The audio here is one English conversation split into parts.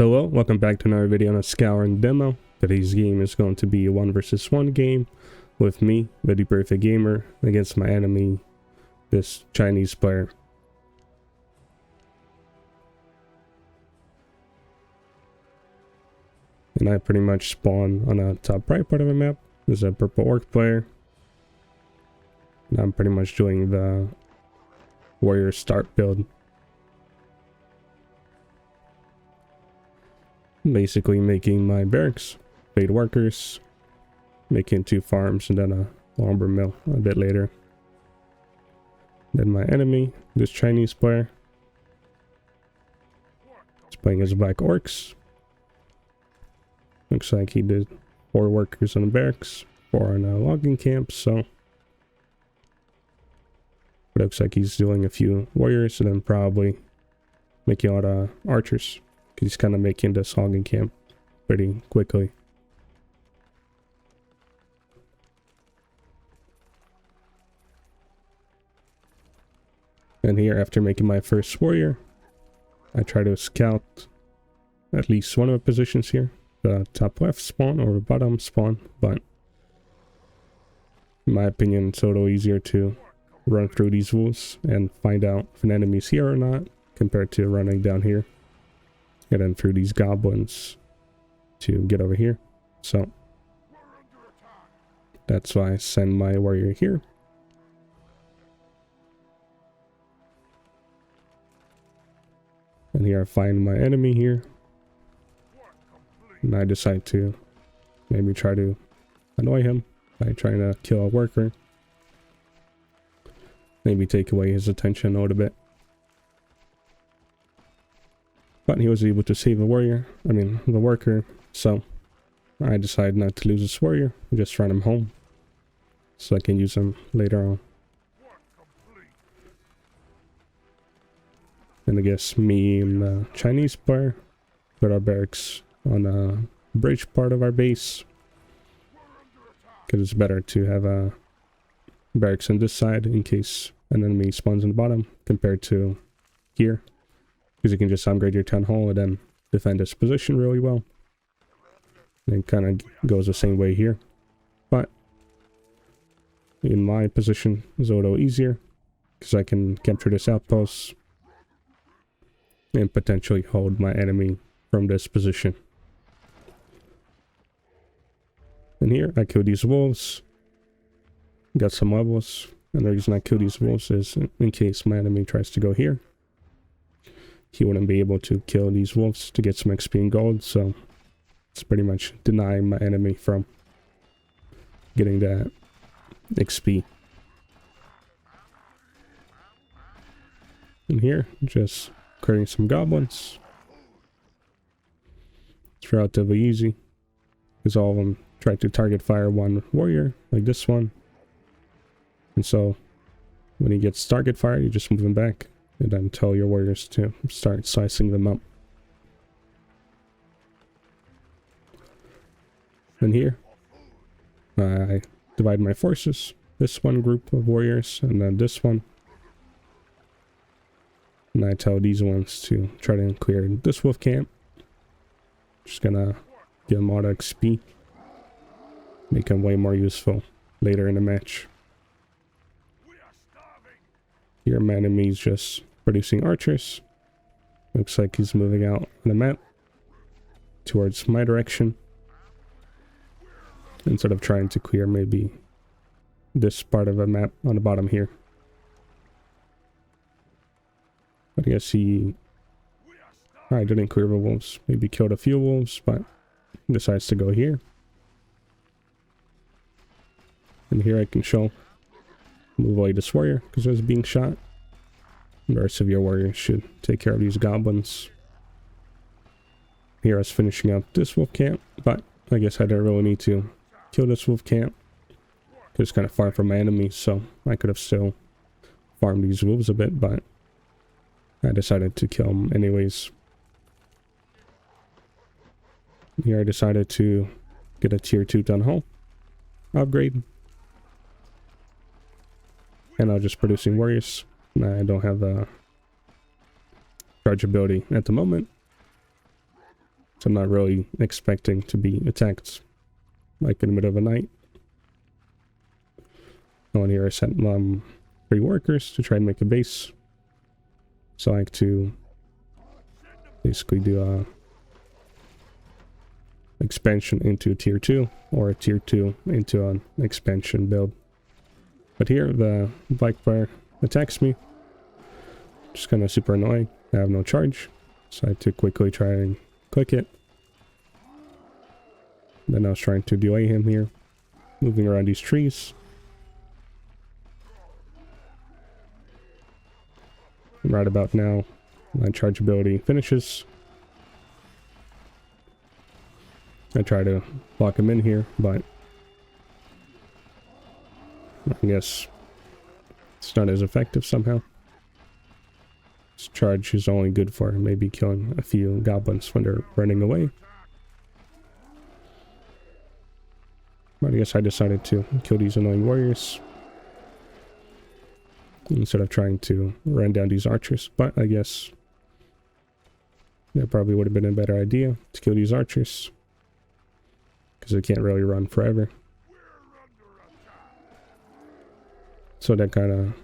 Hello, welcome back to another video on a Scouring demo. Today's game is going to be a 1 versus 1 game with me, the Perfect Gamer, against my enemy, this Chinese player. And I pretty much spawn on the top right part of the map. There's a purple orc player. And I'm pretty much doing the warrior start build. Basically making my barracks, paid workers, making 2 farms and then a lumber mill a bit later. Then my enemy, this Chinese player, is playing as black orcs. Looks like he did 4 workers on the barracks, 4 on a logging camp, so looks like he's doing a few warriors and then probably making a lot of archers. He's kind of making this logging camp pretty quickly. And here, after making my first warrior, I try to scout at least one of the positions here. The top left spawn or the bottom spawn, but in my opinion, it's a little easier to run through these wolves and find out if an enemy's here or not, compared to running down here. And then through these goblins to get over here. So that's why I send my warrior here. And here I find my enemy here. And I decide to maybe try to annoy him by trying to kill a worker. Maybe take away his attention a little bit. But he was able to save the worker, so I decided not to lose this warrior, just run him home, so I can use him later on. And I guess me and the Chinese player put our barracks on a bridge part of our base, because it's better to have a barracks on this side in case an enemy spawns on the bottom, compared to here. Because you can just upgrade your town hall and then defend this position really well. And it kind of goes the same way here. But in my position, it's a little easier. Because I can capture this outpost. And potentially hold my enemy from this position. And here, I kill these wolves. Got some levels. And the reason I kill these wolves is in case my enemy tries to go here. He wouldn't be able to kill these wolves to get some XP and gold, so it's pretty much denying my enemy from getting that XP. And here, just clearing some goblins. It's relatively easy, because all of them try to target fire one warrior, like this one. And so, when he gets target fire, you just move him back. And then tell your warriors to start slicing them up. And here, I divide my forces. This one group of warriors, and then this one. And I tell these ones to try to clear this wolf camp. Just gonna give them all the XP. Make them way more useful later in the match. Here, my enemy's just producing archers. Looks like he's moving out on the map towards my direction, instead of trying to clear maybe this part of the map on the bottom here. But I guess I didn't clear the wolves. Maybe killed a few wolves, but decides to go here. And here I can move away this warrior because it's being shot. The rest of your warriors should take care of these goblins. Here I was finishing up this wolf camp, but I guess I didn't really need to kill this wolf camp. It's kind of far from my enemy, so I could have still farmed these wolves a bit, but I decided to kill them anyways. Here I decided to get a tier 2 town hall upgrade. And I'm just producing warriors. I don't have the charge ability at the moment. So I'm not really expecting to be attacked like in the middle of the night. On here I sent 3 workers to try and make a base. So I like to basically do a expansion into a tier 2 or a tier 2 into an expansion build. But here the bike player attacks me. Just kind of super annoying. I have no charge. So I had to quickly try and click it. Then I was trying to delay him here, moving around these trees. And right about now, my charge ability finishes. I try to lock him in here, but I guess it's not as effective somehow. This charge is only good for maybe killing a few goblins when they're running away. But I guess I decided to kill these annoying warriors instead of trying to run down these archers. But I guess that probably would have been a better idea to kill these archers, because they can't really run forever. So that kind of,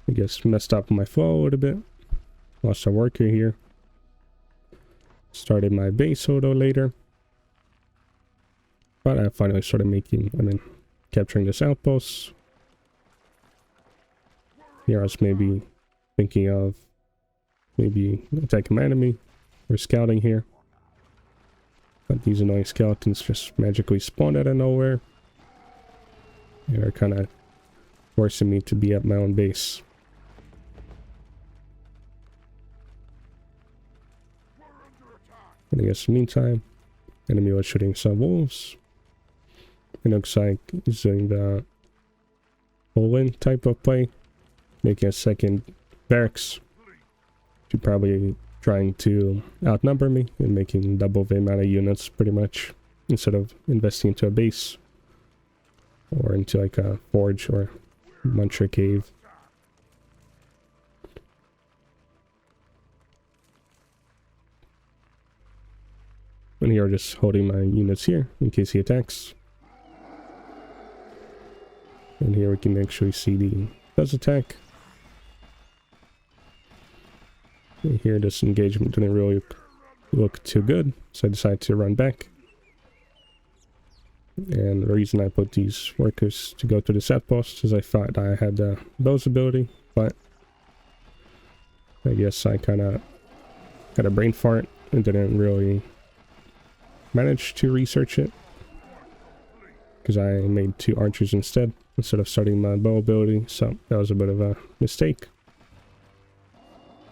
I guess, messed up my flow a little bit. Lost a worker here. Started my base a little later. But I finally started capturing this outpost. Here I was maybe thinking of maybe attacking my enemy or scouting here. But these annoying skeletons just magically spawned out of nowhere. They're kind of forcing me to be at my own base. And I guess in the meantime, enemy was shooting some wolves. It looks like he's doing the all-in type of play, making a second barracks. She's probably trying to outnumber me and making double the amount of units pretty much, instead of investing into a base or into like a forge or muncher cave. And here, just holding my units here in case he attacks. And here we can actually see the does attack. And here this engagement didn't really look too good, so I decided to run back. And the reason I put these workers to go to this outpost is I thought I had the bows ability, but I guess I kind of got a brain fart and didn't really manage to research it, because I made 2 archers instead of starting my bow ability. So that was a bit of a mistake,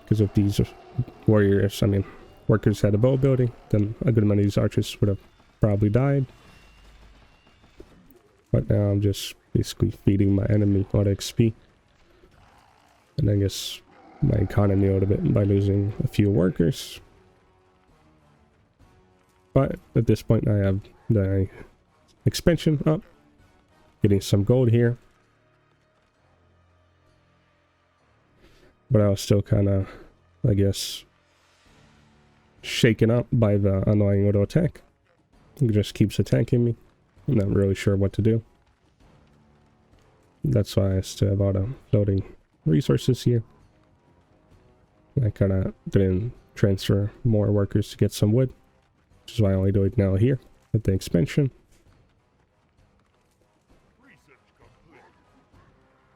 because if these warriors, workers had a bow ability, then a good amount of these archers would have probably died. But now I'm just basically feeding my enemy a lot of XP, and I guess my economy a little bit by losing a few workers. But at this point I have the expansion up, getting some gold here. But I was still kind of, I guess, shaken up by the annoying auto attack. It just keeps attacking me. I'm not really sure what to do. That's why I still have a lot of floating resources here. I kind of didn't transfer more workers to get some wood, which is why I only do it now here at the expansion.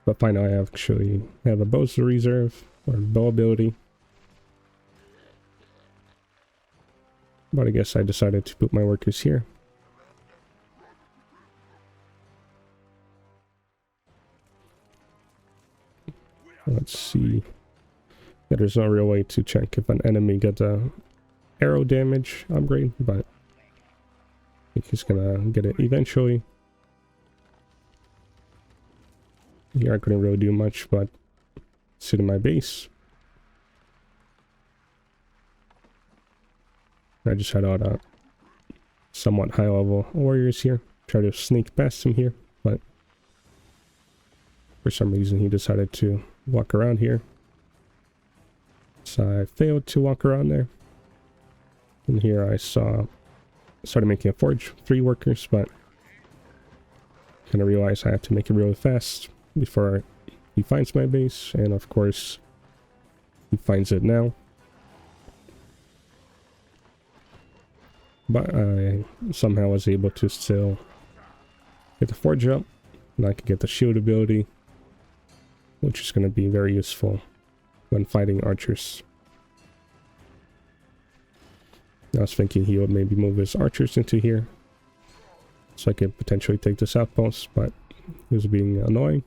But finally I actually have a bow's reserve, or bow ability. But I guess I decided to put my workers here. Let's see. Yeah, there's no real way to check if an enemy gets a arrow damage upgrade, but I think he's gonna get it eventually. Here I couldn't really do much but sit in my base. I just had all the somewhat high level warriors here. Try to sneak past him here, but for some reason he decided to walk around here. So I failed to walk around there. And here I started making a forge, 3 workers, but kind of realized I have to make it really fast before he finds my base, and of course he finds it now. But I somehow was able to still get the forge up, and I could get the shield ability, which is going to be very useful when fighting archers. I was thinking he would maybe move his archers into here, so I could potentially take this outpost, but he was being annoying.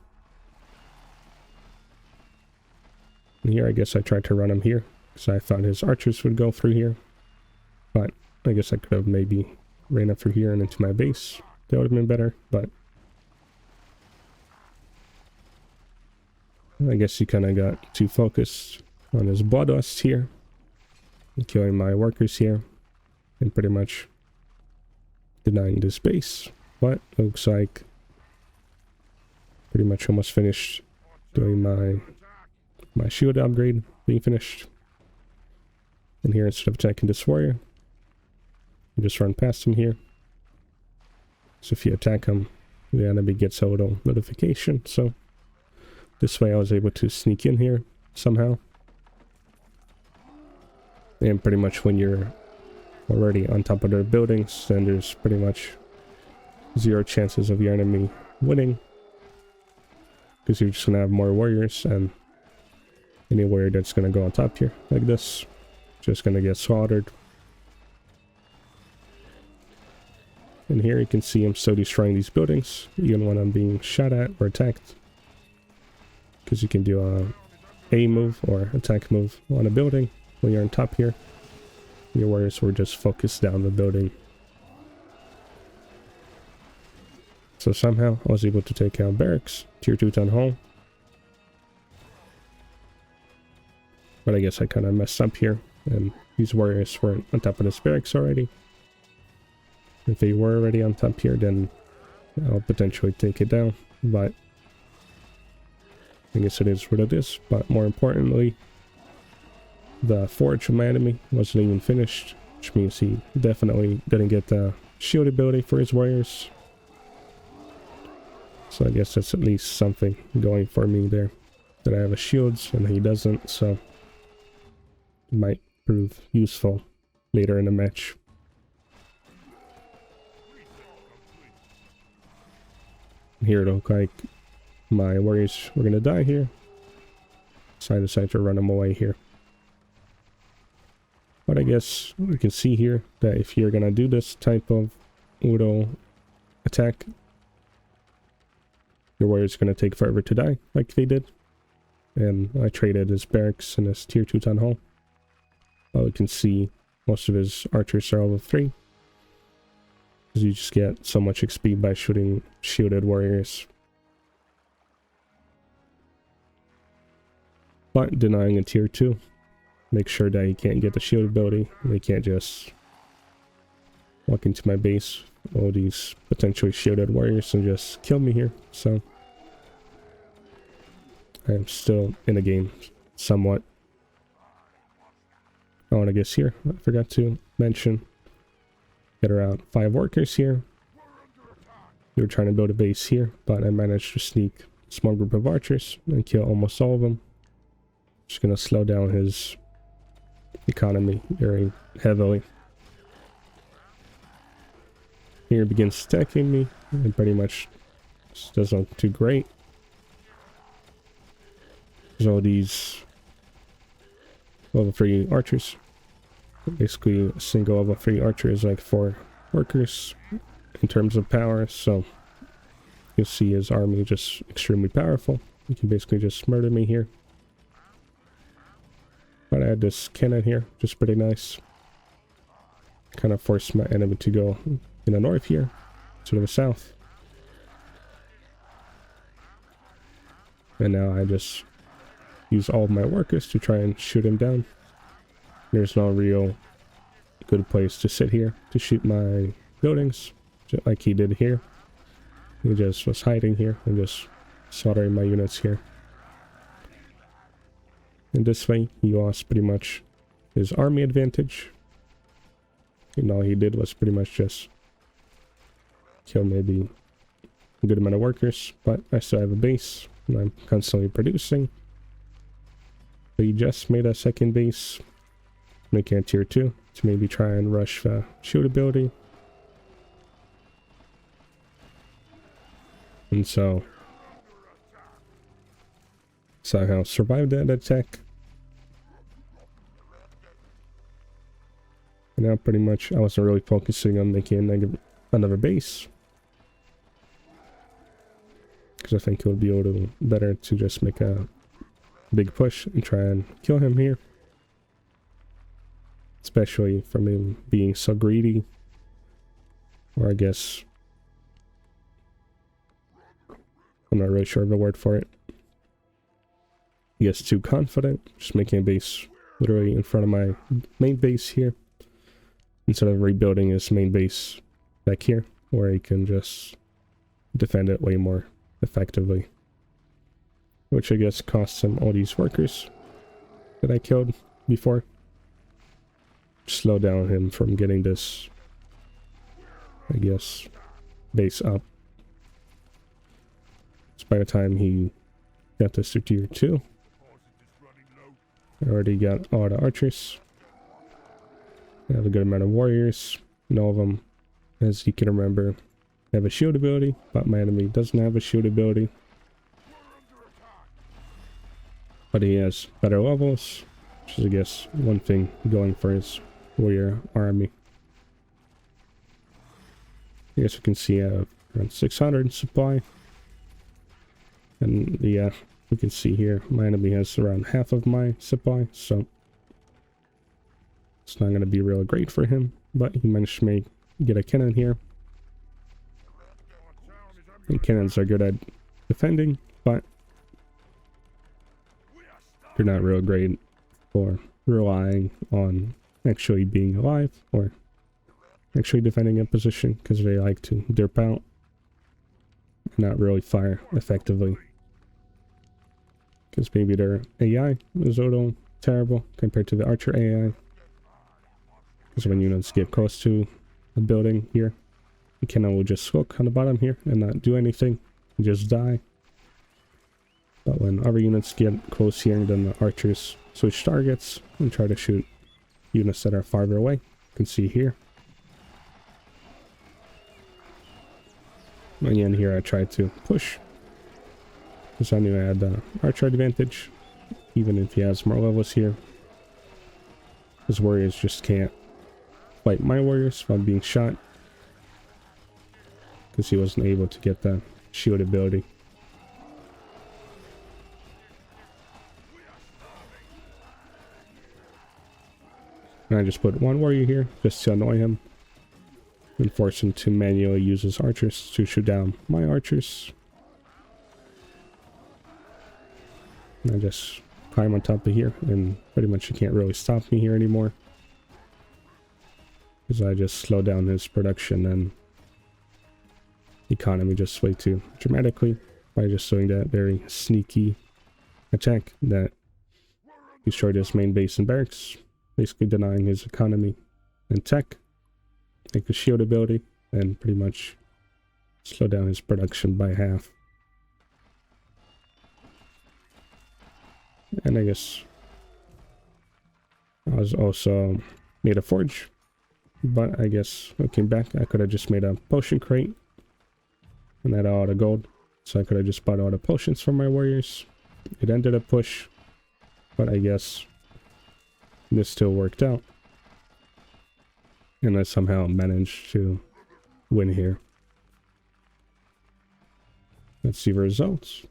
And here I guess I tried to run him here, because I thought his archers would go through here. But I guess I could have maybe ran up through here and into my base. That would have been better, but I guess he kind of got too focused on his bloodlust here, and killing my workers here, and pretty much denying this base. But it looks like pretty much almost finished doing my shield upgrade being finished. And here, instead of attacking this warrior, you just run past him here. So if you attack him, the enemy gets a little notification. So this way I was able to sneak in here somehow. And pretty much when you're already on top of their buildings, then there's pretty much 0 chances of your enemy winning, because you're just gonna have more warriors, and any warrior that's gonna go on top here like this just gonna get slaughtered. And here you can see him still destroying these buildings even when I'm being shot at or attacked, because you can do a move or attack move on a building when you're on top here. Your warriors were just focused down the building. So somehow I was able to take out barracks, tier 2 town hall. But I guess I kind of messed up here, and these warriors weren't on top of this barracks already. If they were already on top here, then I'll potentially take it down, but I guess it is what it is. But more importantly, the forge of my enemy wasn't even finished, which means he definitely didn't get the shield ability for his warriors. So I guess that's at least something going for me there, that I have a shields and he doesn't, so it might prove useful later in the match. Here it looked like my warriors were gonna die here, so I decided to run them away here. But I guess we can see here that if you're gonna do this type of auto attack, your warrior's gonna take forever to die, like they did. And I traded his barracks and his tier 2 town hall. Well, we can see most of his archers are level 3. Because you just get so much XP by shooting shielded warriors. But denying a tier 2. Make sure that he can't get the shield ability. They can't just walk into my base, all these potentially shielded warriors, and just kill me here. So I am still in the game somewhat. Oh, and I guess here I forgot to mention, get around 5 workers here. We were trying to build a base here, but I managed to sneak a small group of archers and kill almost all of them. Just gonna slow down his economy very heavily. Here he begins attacking me, and pretty much doesn't look too great. There's all these level 3 archers. Basically, a single level 3 archer is like 4 workers in terms of power, so you'll see his army just extremely powerful. You can basically just murder me here. But I had this cannon here, just pretty nice. Kind of forced my enemy to go in the north here, instead of the south. And now I just use all of my workers to try and shoot him down. There's no real good place to sit here to shoot my buildings, just like he did here. He just was hiding here and just slaughtering my units here. And this way, he lost pretty much his army advantage. And all he did was pretty much just kill maybe a good amount of workers, but I still have a base and I'm constantly producing. So he just made a second base, making it tier 2 to maybe try and rush shield ability. And so somehow survived that attack. And now pretty much I wasn't really focusing on making another base, because I think it would be a little better to just make a big push and try and kill him here. Especially from him being so greedy. Or I guess I'm not really sure of the word for it. I guess too confident. Just making a base literally in front of my main base here, instead of rebuilding his main base back here, where he can just defend it way more effectively. Which I guess costs him all these workers that I killed before. Slow down him from getting this, I guess, base up. So by the time he got this to tier 2, I already got all the archers. I have a good amount of warriors, and all of them, as you can remember, have a shield ability, but my enemy doesn't have a shield ability. But he has better levels, which is I guess one thing going for his warrior army. I guess we can see I have around 600 supply. And yeah, we can see here my enemy has around half of my supply, so it's not going to be real great for him, but he managed to get a cannon here. And cannons are good at defending, but they're not real great for relying on actually being alive or actually defending a position, because they like to derp out and not really fire effectively. Because maybe their AI is a little terrible compared to the archer AI. Because when units get close to a building here, the cannon will just hook on the bottom here and not do anything, and just die. But when other units get close here, then the archers switch targets and try to shoot units that are farther away. You can see here. Again, here I tried to push, because I knew I had the archer advantage, even if he has more levels here. His warriors just can't fight my warriors while being shot, because he wasn't able to get the shield ability. And I just put one warrior here just to annoy him and force him to manually use his archers to shoot down my archers. And I just climb on top of here, and pretty much you can't really stop me here anymore, because I just slow down his production and economy just way too dramatically by just doing that very sneaky attack that destroyed his main base and barracks, basically denying his economy and tech, like the shield ability, and pretty much slow down his production by half. And I guess I was also made a forge, but I guess looking back, I could have just made a potion crate and had all the gold, so I could have just bought all the potions from my warriors. It ended a push, but I guess this still worked out, and I somehow managed to win here. Let's see the results.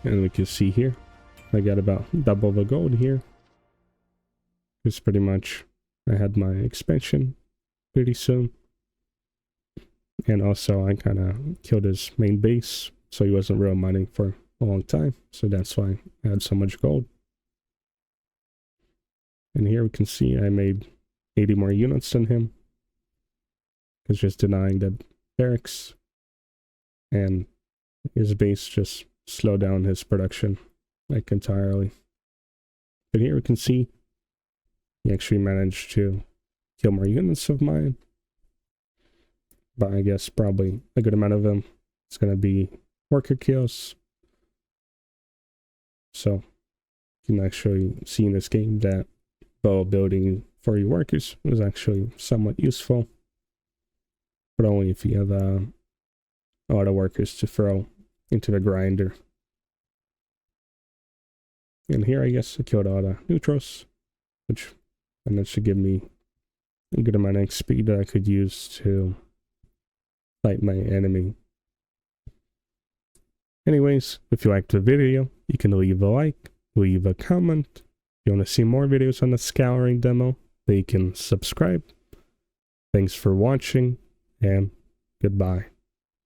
And we can see here, I got about double the gold here. It's pretty much, I had my expansion pretty soon. And also I kind of killed his main base, so he wasn't real mining for a long time. So that's why I had so much gold. And here we can see I made 80 more units than him. It's just denying the barracks, and his base just slowed down his production like entirely. But here we can see he actually managed to kill more units of mine. But I guess probably a good amount of them is going to be worker kills. So you can actually see in this game that bow building for your workers is actually somewhat useful. But only if you have a lot of workers to throw into the grinder. And here I guess I killed all the neutrals, and that should give me a good amount of XP that I could use to fight my enemy. Anyways, if you liked the video, you can leave a like, leave a comment. If you want to see more videos on the Scouring demo, then you can subscribe. Thanks for watching, and goodbye.